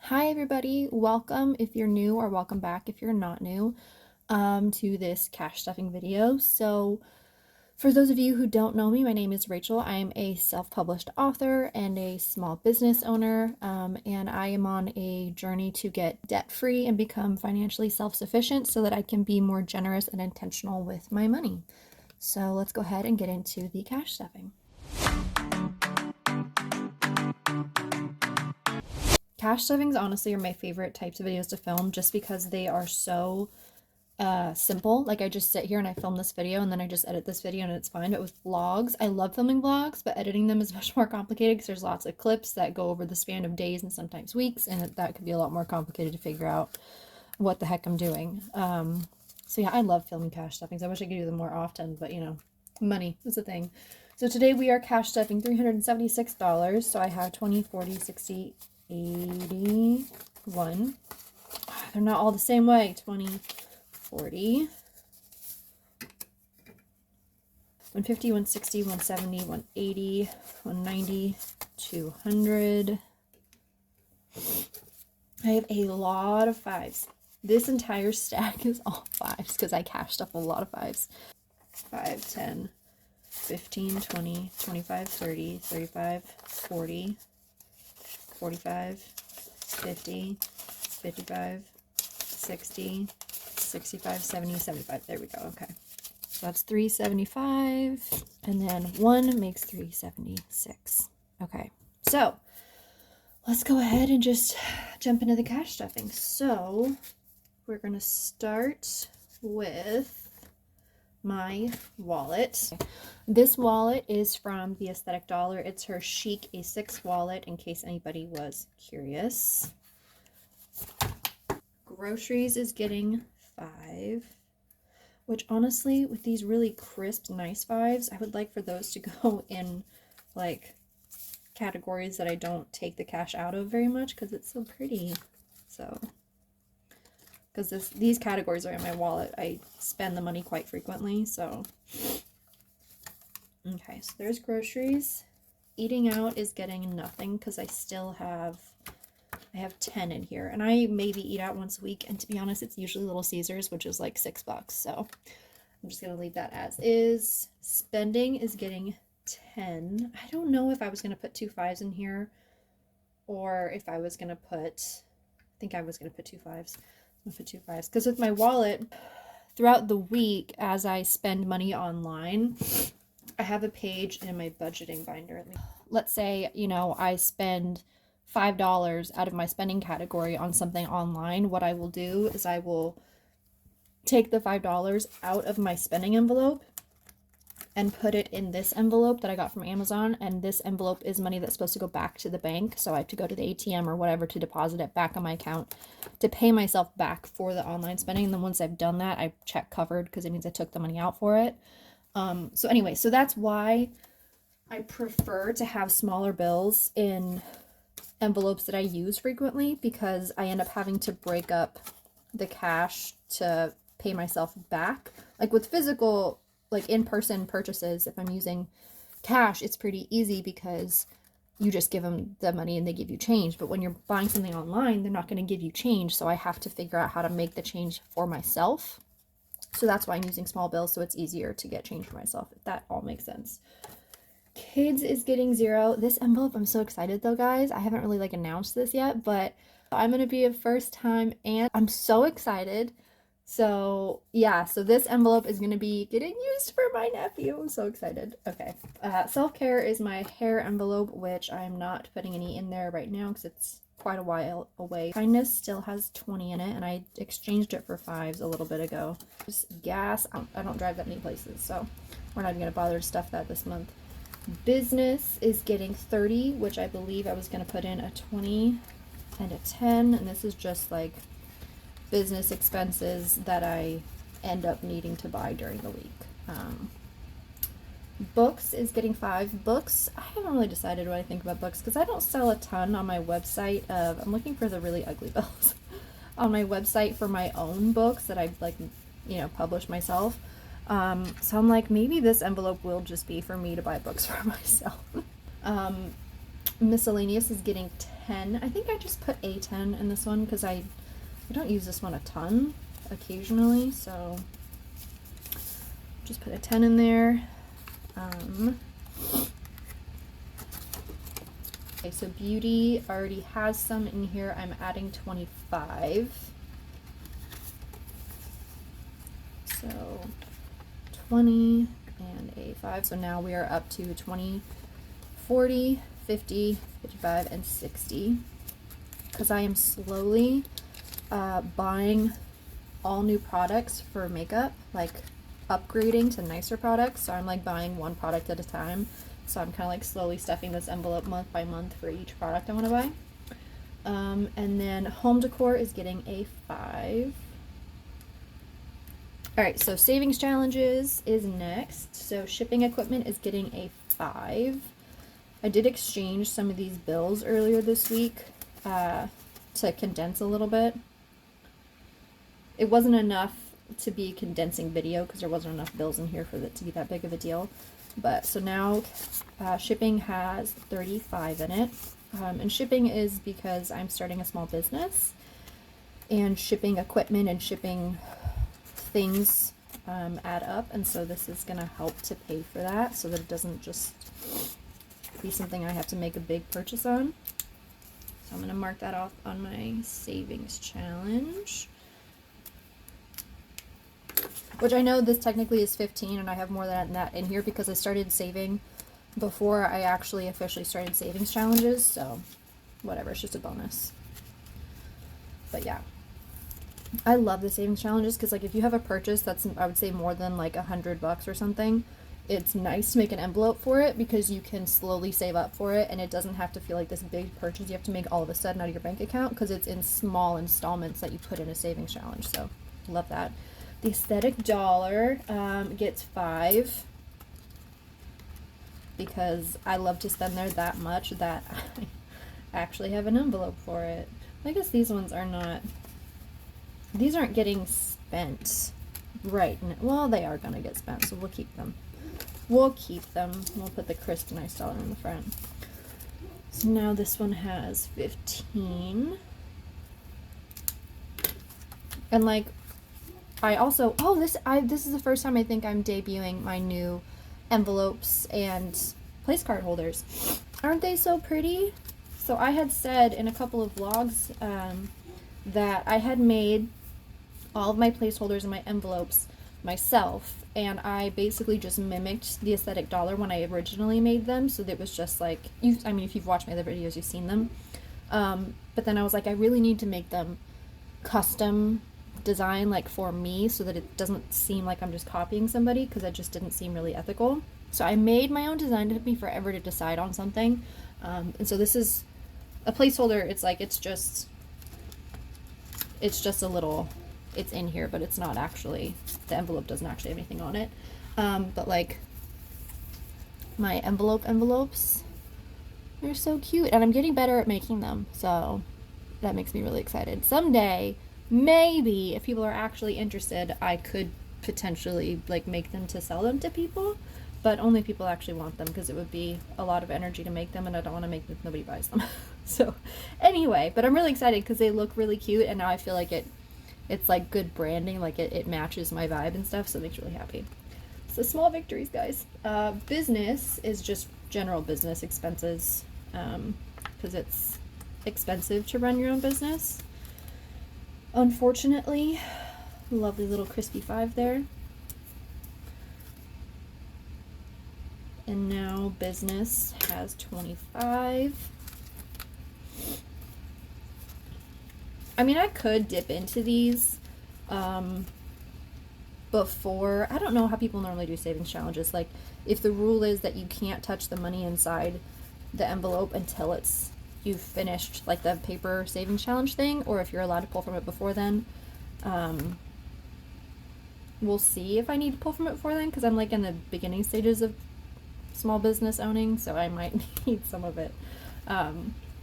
Hi everybody, welcome if you're new or welcome back if you're not new to this cash stuffing video. So for those of you who don't know me, my name is Rachel. I am a self-published author and a small business owner, and I am on a journey to get debt-free and become financially self-sufficient so that I can be more generous and intentional with my money. So let's go ahead and get into the cash stuffing. Cash stuffings honestly are my favorite types of videos to film just because they are so simple. Like I just sit here and I film this video and then I just edit this video and it's fine. But with vlogs, I love filming vlogs, but editing them is much more complicated because there's lots of clips that go over the span of days and sometimes weeks, and that could be a lot more complicated to figure out what the heck I'm doing. So yeah, I love filming cash stuffings. I wish I could do them more often, but you know, money is a thing. So today we are cash stuffing $376. So I have 20, 40, 60, 81. They're not all the same way. 20, 40, 150, 160, 170, 180, 190, 200. I have a lot of fives. This entire stack is all fives because I cashed up a lot of fives. 5, 10, 15, 20, 25, 30, 35, 40, 45, 50, 55, 60, 65, 70, 75. There we go. Okay. So that's 375. And then 1 makes 376. Okay. So let's go ahead and just jump into the cash stuffing. So we're going to start with my wallet. This wallet is from the Aesthetic Dollar. It's her Chic A6 wallet, in case anybody was curious. Groceries is getting 5, which honestly, with these really crisp, nice 5s, I would like for those to go in like categories that I don't take the cash out of very much because it's so pretty. So because these categories are in my wallet, I spend the money quite frequently. So okay, so there's groceries. Eating out is getting nothing because I have 10 in here, and I maybe eat out once a week, and to be honest, it's usually Little Caesars, which is like $6, so I'm just gonna leave that as is. Spending is getting 10. I don't know if I was gonna put 2 5s in here or if I was gonna put, I think I was gonna put 2 5s. I'm gonna put 2 5s because with my wallet throughout the week, as I spend money online, I have a page in my budgeting binder. Let's say, you know, I spend $5 out of my spending category on something online. What I will do is I will take the $5 out of my spending envelope and put it in this envelope that I got from Amazon, and this envelope is money that's supposed to go back to the bank, so I have to go to the ATM or whatever to deposit it back on my account to pay myself back for the online spending. And then once I've done that, I check covered because it means I took the money out for it. So anyway, so that's why I prefer to have smaller bills in envelopes that I use frequently, because I end up having to break up the cash to pay myself back. Like with physical, like in-person purchases, if I'm using cash, it's pretty easy because you just give them the money and they give you change. But when you're buying something online, they're not going to give you change, so I have to figure out how to make the change for myself. So that's why I'm using small bills, so it's easier to get change for myself, if that all makes sense. Kids is getting 0. This envelope, I'm so excited though, guys. I haven't really like announced this yet, but I'm gonna be a first time and I'm so excited. So yeah, so this envelope is gonna be getting used for my nephew. I'm so excited. Okay, self-care is my hair envelope, which I'm not putting any in there right now because it's quite a while away. Kindness still has 20 in it, and I exchanged it for 5s a little bit ago. Just gas, I don't drive that many places, so we're not even gonna bother to stuff that this month. Business is getting 30, which I believe I was going to put in a 20 and a 10, and this is just like business expenses that I end up needing to buy during the week. Books is getting 5. Books, I haven't really decided what I think about books because I don't sell a ton on my website. I'm looking for the really ugly bills on my website for my own books that I've like, you know, published myself. So I'm like, maybe this envelope will just be for me to buy books for myself. Miscellaneous is getting 10. I think I just put a 10 in this one because I don't use this one a ton, occasionally, so just put a 10 in there. Okay, so beauty already has some in here. I'm adding 25. So 20 and a 5. So now we are up to 20, 40, 50, 55, and 60. Because I am slowly buying all new products for makeup, like upgrading to nicer products. So I'm like buying one product at a time. So I'm kind of like slowly stuffing this envelope month by month for each product I want to buy. And then home decor is getting a 5. All right, so savings challenges is next. So shipping equipment is getting a 5. I did exchange some of these bills earlier this week to condense a little bit. It wasn't enough to be a condensing video because there wasn't enough bills in here for it to be that big of a deal. But so now shipping has 35 in it. And shipping is because I'm starting a small business, and shipping equipment and shipping things add up, and so this is going to help to pay for that so that it doesn't just be something I have to make a big purchase on. So I'm going to mark that off on my savings challenge, which I know this technically is 15, and I have more than that in here because I started saving before I actually officially started savings challenges, so whatever, it's just a bonus. But yeah, I love the savings challenges because, like, if you have a purchase that's, I would say, more than like $100 or something, it's nice to make an envelope for it because you can slowly save up for it, and it doesn't have to feel like this big purchase you have to make all of a sudden out of your bank account because it's in small installments that you put in a savings challenge. So love that. The aesthetic dollar gets 5 because I love to spend there that much that I actually have an envelope for it. I guess these ones are not, these aren't getting spent right now. Well, they are gonna get spent, so we'll keep them. We'll keep them. We'll put the Krista Nice dollar in the front. So now this one has 15. And like, I also, this is the first time I think I'm debuting my new envelopes and place card holders. Aren't they so pretty? So I had said in a couple of vlogs that I had made all of my placeholders and my envelopes myself, and I basically just mimicked the aesthetic dollar when I originally made them, so that it was just like, I mean, if you've watched my other videos, you've seen them. But then I was like, I really need to make them custom design, like for me, so that it doesn't seem like I'm just copying somebody, because it just didn't seem really ethical. So I made my own design. It took me forever to decide on something. And so this is a placeholder. It's like, it's just a little, it's in here, but it's not actually, the envelope doesn't actually have anything on it. But like my envelopes, they're so cute, and I'm getting better at making them, so that makes me really excited. Someday, maybe if people are actually interested, I could potentially like make them to sell them to people, but only if people actually want them, because it would be a lot of energy to make them, and I don't want to make them if nobody buys them. So anyway, but I'm really excited because they look really cute, and now I feel like it's like good branding, like it matches my vibe and stuff, so it makes me really happy. So small victories, guys. Business is just general business expenses, because it's expensive to run your own business, unfortunately. Lovely little crispy 5 there. And now business has 25. I mean, I could dip into these before. I don't know how people normally do savings challenges. Like, if the rule is that you can't touch the money inside the envelope until you've finished like the paper savings challenge thing, or if you're allowed to pull from it before then. We'll see if I need to pull from it before then, because I'm like in the beginning stages of small business owning, so I might need some of it.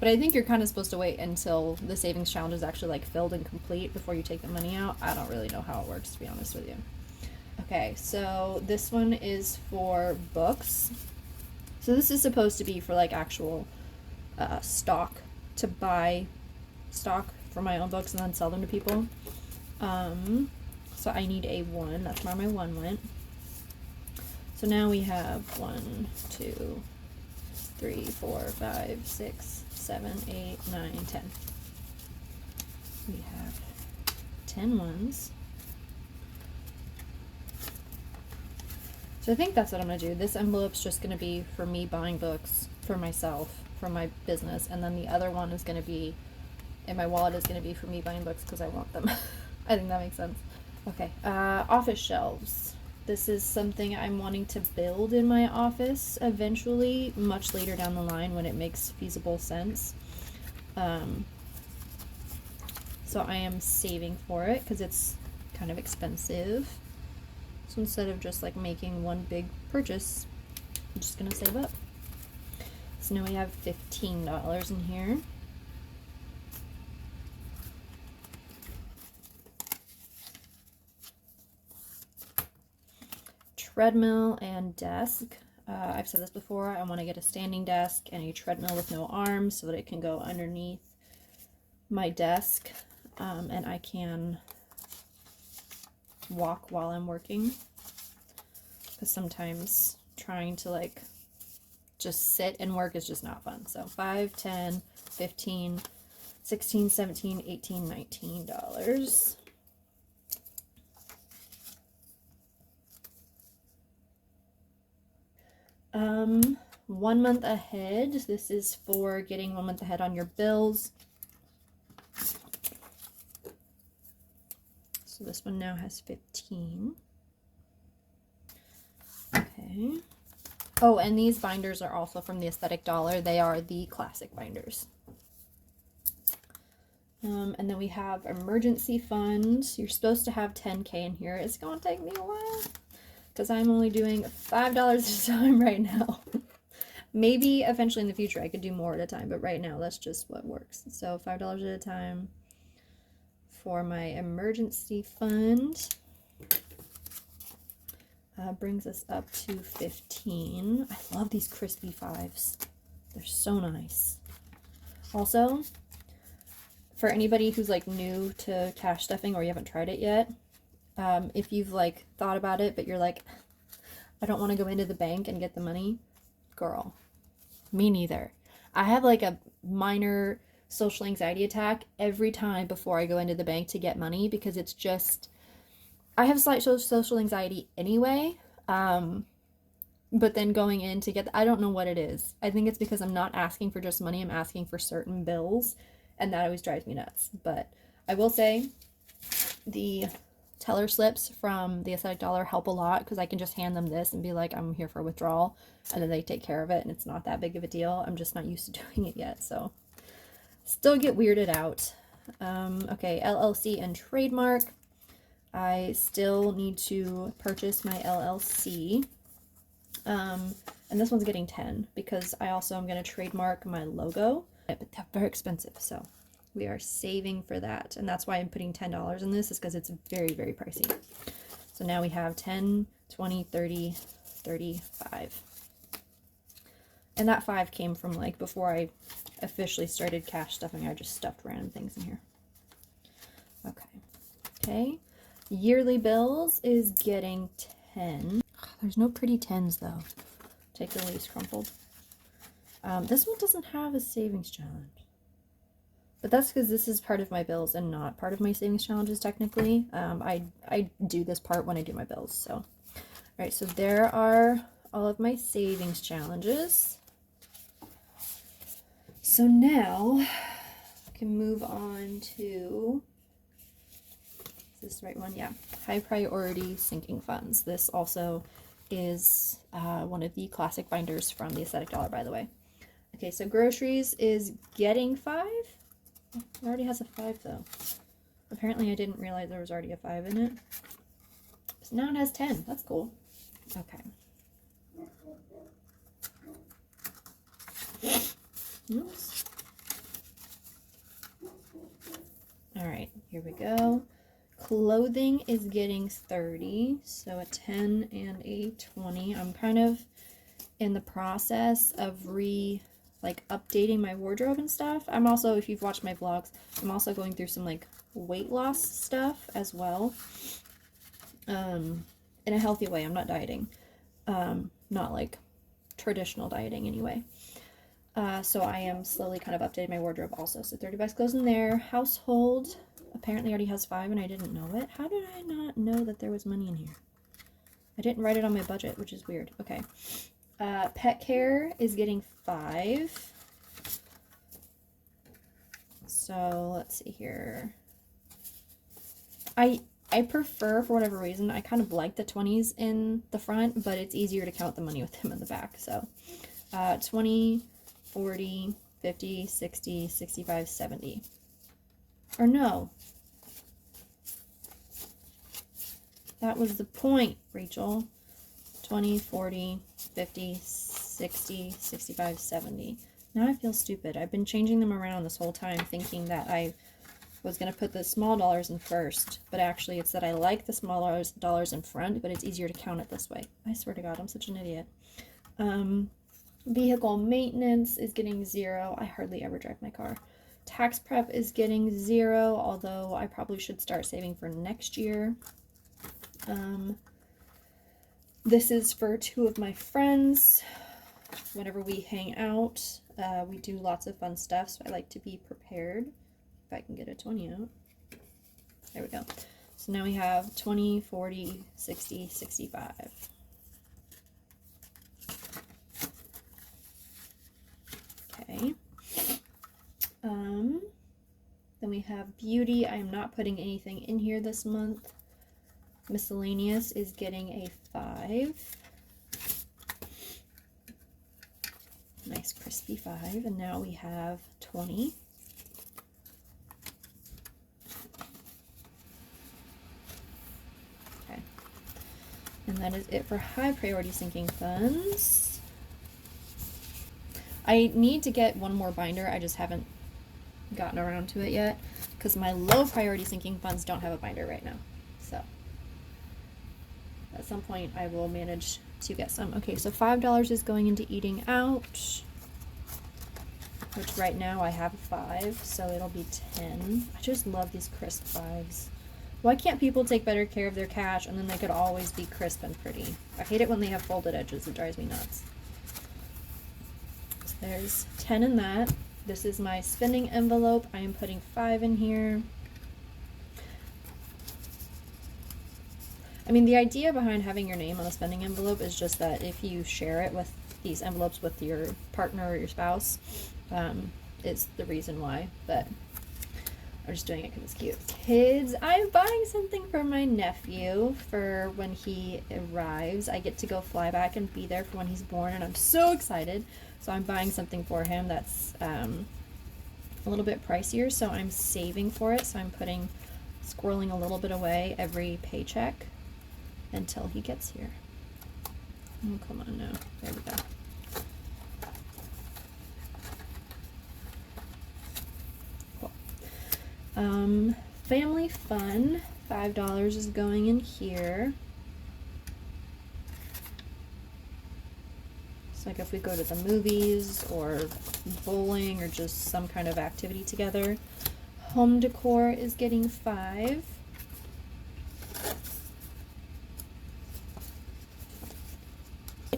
But I think you're kind of supposed to wait until the savings challenge is actually like filled and complete before you take the money out. I don't really know how it works, to be honest with you. Okay, so this one is for books. So this is supposed to be for like actual stock to buy stock for my own books and then sell them to people. So I need a 1. That's where my 1 went. So now we have 1, 2, 3, 4, 5, 6, 7, 8, 9, 10. We have 10 ones. So I think that's what I'm going to do. This envelope's just going to be for me buying books for myself, for my business, and then the other one is going to be, in my wallet, is going to be for me buying books because I want them. I think that makes sense. Okay, office shelves. This is something I'm wanting to build in my office eventually, much later down the line when it makes feasible sense. So I am saving for it because it's kind of expensive. So instead of just like making one big purchase, I'm just gonna save up. So now we have $15 in here. Treadmill and desk. I've said this before, I want to get a standing desk and a treadmill with no arms so that it can go underneath my desk, and I can walk while I'm working, because sometimes trying to like just sit and work is just not fun. So 5, 10, 15, 16, 17, 18, $19. 1 month ahead. This is for getting 1 month ahead on your bills. So this one now has 15. Okay. Oh, and these binders are also from the Aesthetic Dollar. They are the classic binders. And then we have emergency fund. You're supposed to have 10K in here. It's going to take me a while because I'm only doing $5 at a time right now. Maybe eventually in the future I could do more at a time, but right now that's just what works. So $5 at a time for my emergency fund. Brings us up to 15. I love these crispy 5s. They're so nice. Also, for anybody who's like new to cash stuffing or you haven't tried it yet, if you've like thought about it but you're like, I don't want to go into the bank and get the money, girl, me neither. I have like a minor social anxiety attack every time before I go into the bank to get money, because it's just, I have slight social anxiety anyway, but then going in to get, I don't know what it is. I think it's because I'm not asking for just money, I'm asking for certain bills, and that always drives me nuts. But I will say the teller slips from the Aesthetic Dollar help a lot, because I can just hand them this and be like, I'm here for withdrawal, and then they take care of it, and it's not that big of a deal. I'm just not used to doing it yet, so still get weirded out. Okay, LLC and trademark. I still need to purchase my LLC. And this one's getting 10 because I also am going to trademark my logo, but they're very expensive, so we are saving for that. And that's why I'm putting $10 in this, is because it's very, very pricey. So now we have 10, 20, 30, 35. And that 5 came from like before I officially started cash stuffing. I just stuffed random things in here. Okay. Yearly bills is getting 10. There's no pretty 10s though. Take the least crumpled. This one doesn't have a savings challenge. But that's because this is part of my bills and not part of my savings challenges technically. I do this part when I do my bills. So, alright, so there are all of my savings challenges. So now I can move on to, is this the right one? Yeah, high priority sinking funds. This also is one of the classic binders from the Aesthetic Dollar, by the way. Okay, so groceries is getting 5. It already has a 5 though. Apparently I didn't realize there was already a 5 in it. So now it has 10. That's cool. Okay. Oops. Alright, here we go. Clothing is getting 30, so a 10 and a 20. I'm kind of in the process of like updating my wardrobe and stuff. I'm also, if you've watched my vlogs, I'm also going through some like weight loss stuff as well. In a healthy way. I'm not dieting. Not like traditional dieting anyway. So I am slowly kind of updating my wardrobe also. So 30 bucks goes in there. Household apparently already has 5 and I didn't know it. How did I not know that there was money in here? I didn't write it on my budget, which is weird. Okay. Pet care is getting 5. So let's see here. I prefer, for whatever reason, I kind of like the 20s in the front, but it's easier to count the money with them in the back. So 20, 40, 50, 60, 65, 70. Or no. That was the point, Rachel. 20, 40, 50, 60, 65, 70. Now I feel stupid. I've been changing them around this whole time thinking that I was going to put the small dollars in first, but actually it's that I like the small dollars in front, but it's easier to count it this way. I swear to God, I'm such an idiot. Vehicle maintenance is getting 0. I hardly ever drive my car. Tax prep is getting 0, although I probably should start saving for next year. This is for 2 of my friends. Whenever we hang out, we do lots of fun stuff, so I like to be prepared. If I can get a 20 out. There we go. So now we have 20, 40, 60, 65. Okay. Then we have beauty. I am not putting anything in here this month. Miscellaneous is getting a 5. Nice crispy 5. And now we have 20. Okay. And that is it for high priority sinking funds. I need to get one more binder. I just haven't gotten around to it yet because my low priority sinking funds don't have a binder right now. So at some point I will manage to get some. Okay, so $5 is going into eating out, which right now I have 5, so it'll be 10. I just love these crisp 5s. Why can't people take better care of their cash and then they could always be crisp and pretty? I hate it when they have folded edges. It drives me nuts. So there's 10 in that. This is my spending envelope. I am putting 5 in here. I mean, the idea behind having your name on a spending envelope is just that if you share it with these envelopes with your partner or your spouse, is the reason why, but I'm just doing it because it's cute. Kids, I'm buying something for my nephew for when he arrives. I get to go fly back and be there for when he's born, and I'm so excited. So I'm buying something for him that's a little bit pricier, so I'm saving for it. So I'm squirreling a little bit away every paycheck until he gets here. Oh, come on now. There we go. Cool. Family fun. $5 is going in here. So like if we go to the movies or bowling or just some kind of activity together. Home decor is getting 5.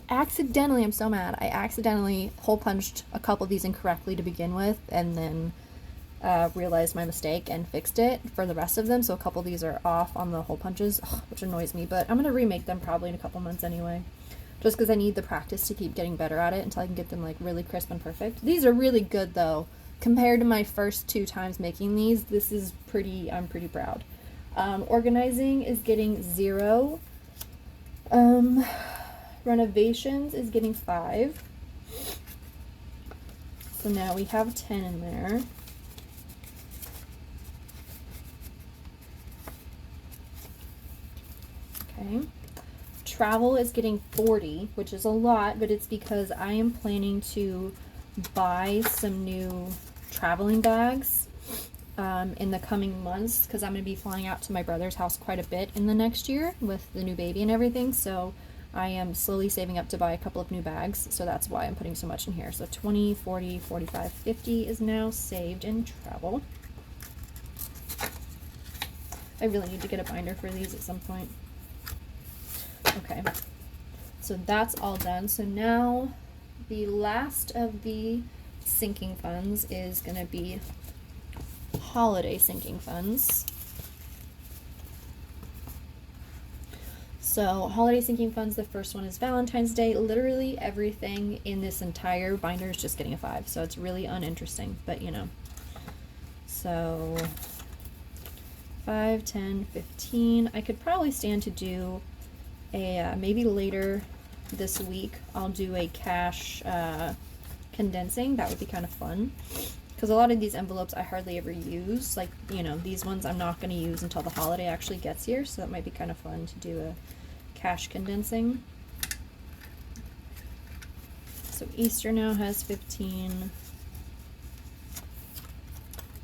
Accidentally, I'm so mad. I accidentally hole punched a couple of these incorrectly to begin with, and then realized my mistake and fixed it for the rest of them. So a couple of these are off on the hole punches, which annoys me, but I'm gonna remake them probably in a couple months anyway, just because I need the practice to keep getting better at it until I can get them like really crisp and perfect. These are really good though. Compared to my first 2 times making these, this is I'm pretty proud. Organizing is getting 0. Renovations is getting 5. So now we have 10 in there. Okay. Travel is getting 40, which is a lot, but it's because I am planning to buy some new traveling bags in the coming months, because I'm going to be flying out to my brother's house quite a bit in the next year with the new baby and everything. So I am slowly saving up to buy a couple of new bags, so that's why I'm putting so much in here. So 20, 40, 45, 50 is now saved in travel. I really need to get a binder for these at some point. Okay, so that's all done. So now the last of the sinking funds is going to be holiday sinking funds. So holiday sinking funds, the first one is Valentine's Day. Literally everything in this entire binder is just getting a 5, so it's really uninteresting, but you know. So 5, 10, 15. I could probably stand to do a, maybe later this week, I'll do a cash condensing. That would be kind of fun. Because a lot of these envelopes I hardly ever use. Like, you know, these ones I'm not going to use until the holiday actually gets here. So that might be kind of fun to do a cash condensing. So Easter now has 15.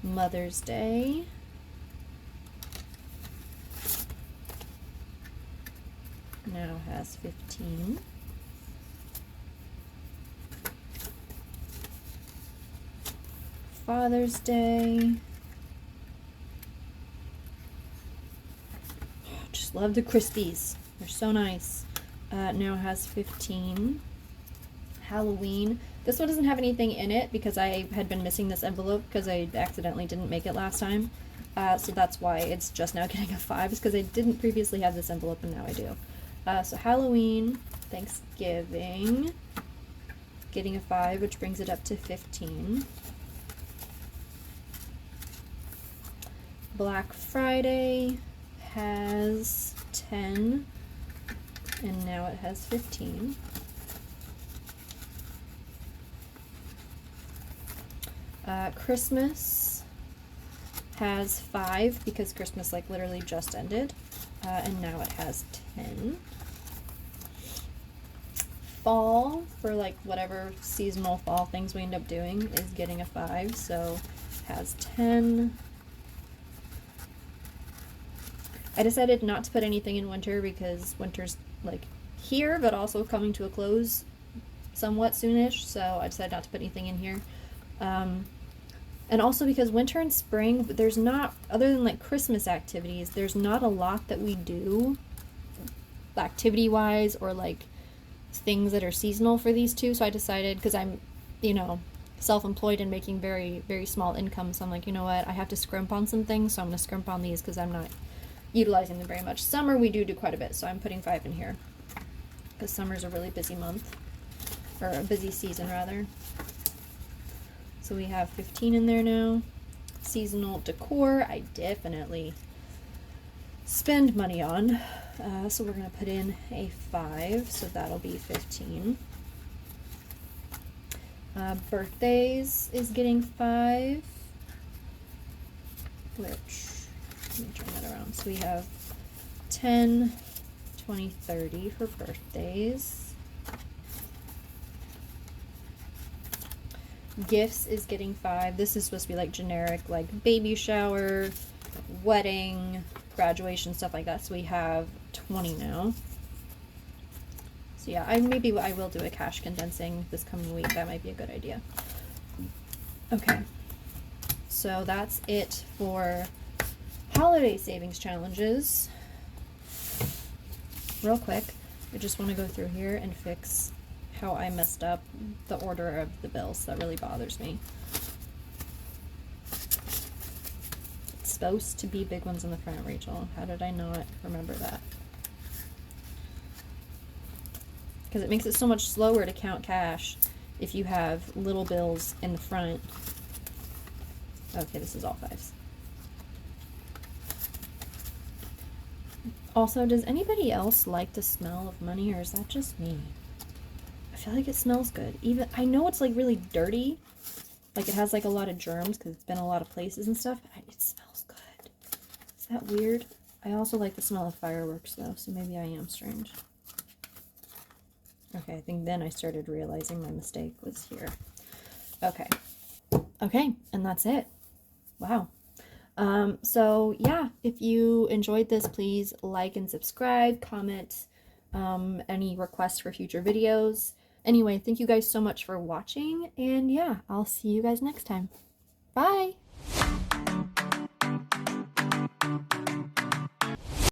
Mother's Day. Now has 15. Father's Day. Just love the Crispies. They're so nice. Now has 15. Halloween. This one doesn't have anything in it because I had been missing this envelope because I accidentally didn't make it last time. So that's why it's just now getting a 5, is because I didn't previously have this envelope and now I do. So Halloween, Thanksgiving, getting a 5, which brings it up to 15. Black Friday has 10, and now it has 15. Christmas has 5 because Christmas like literally just ended, and now it has 10. Fall, for like whatever seasonal fall things we end up doing, is getting a 5, so has 10. I decided not to put anything in winter because winter's like here, but also coming to a close somewhat soonish, so I decided not to put anything in here. And also because winter and spring, there's not, other than like Christmas activities, there's not a lot that we do activity-wise or like things that are seasonal for these two, so I decided, because I'm, you know, self-employed and making very, very small income, so I'm like, you know what, I have to scrimp on some things, so I'm going to scrimp on these because I'm not utilizing them very much. Summer we do quite a bit, so I'm putting 5 in here because summer's a really busy month, or a busy season rather. So we have 15 in there now. Seasonal decor, I definitely spend money on, so we're going to put in a 5, so that'll be 15. Birthdays is getting 5, which, let me turn that around. So we have 10, 20, 30 for birthdays. Gifts is getting 5. This is supposed to be like generic, like baby shower, wedding, graduation, stuff like that. So we have 20 now. So yeah, I will do a cash condensing this coming week. That might be a good idea. Okay, so that's it for holiday savings challenges. Real quick, I just want to go through here and fix how I messed up the order of the bills. That really bothers me. It's supposed to be big ones in the front, Rachel. How did I not remember that? Because it makes it so much slower to count cash if you have little bills in the front. Okay, this is all 5s. Also, does anybody else like the smell of money, or is that just me? I feel like it smells good. Even, I know it's like really dirty, like it has like a lot of germs because it's been a lot of places and stuff, but it smells good. Is that weird? I also like the smell of fireworks though, so maybe I am strange. Okay, I think then I started realizing my mistake was here. Okay. Okay, and that's it. Wow. So yeah, if you enjoyed this, please like and subscribe, comment any requests for future videos. Anyway, thank you guys so much for watching, and yeah, I'll see you guys next time. Bye!